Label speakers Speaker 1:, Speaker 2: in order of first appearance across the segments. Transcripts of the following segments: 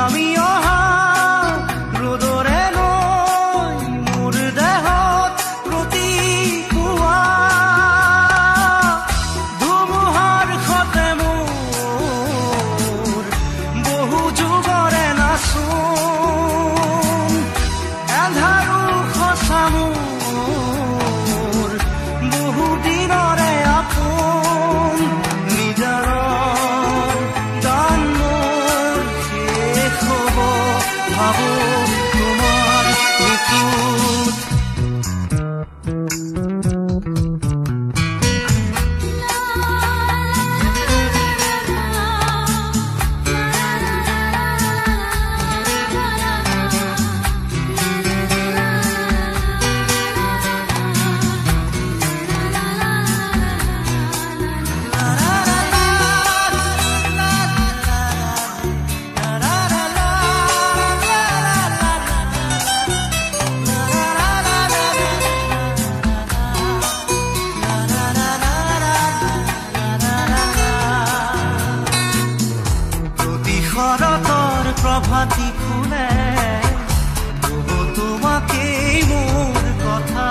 Speaker 1: নামি অহা ৰ'দৰে নৈ মোৰ দেহত প্ৰতি পুৱা ধুমুহাৰ সতে মোৰ বহু যুগৰে নাচোন এন্ধাৰো সঁচা মোৰ বহু দিনৰে আপোন নিজৰ গান মোৰ শেষ হ'ব ভাবো তোমাৰ বুকুত শৰতৰ প্ৰভাতী ফুলে কব তোমাকেই মোৰ কথা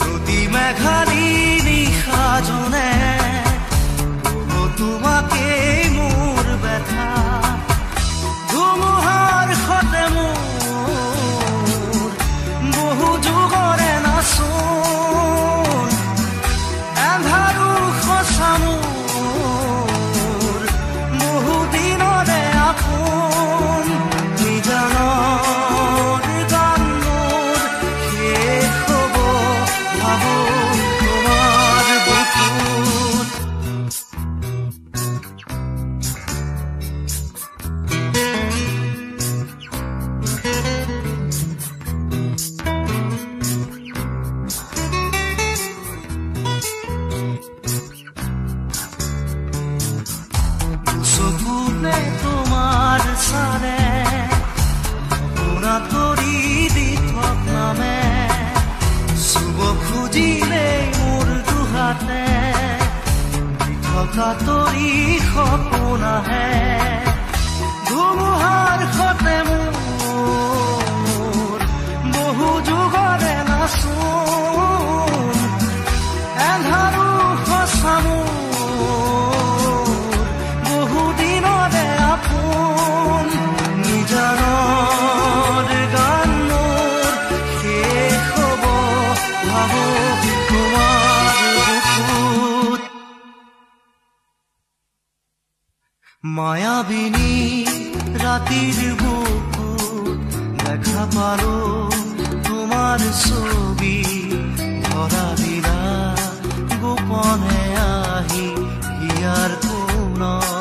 Speaker 1: প্ৰতি মেঘালী নিশা জোনে কব তোমাকেই মোৰ ব্যথা ধুমুহাৰ সতে মোৰ বহু যুগৰে নাচোন এন্ধাৰো সঁচা মোৰ বহু দিনৰে আপোন নিজানৰ গান মোৰ শেষ হ'ব ভাবো তোমাৰ বুকুত চকুতে তোমাৰ চালে সপোনা তৰি দি থকামে চুব খুজিলে মোৰ দুহাতে থকা তৰি সপোন আহে ধুমুহাৰ সতে মোৰ বহু যুগৰে নাচোন এন্ধাৰো সঁচা মোৰ বহু দিনৰে আপোন নিজানৰ গান মোৰ শেষ হ'ব ভাবো তোমাৰ বুকুত মায়াবিনী ৰাতিৰ বুকুত দেখা পালো তোমাৰ ছবি ধৰা দিলা গোপনে আহি হিয়াৰ কোণত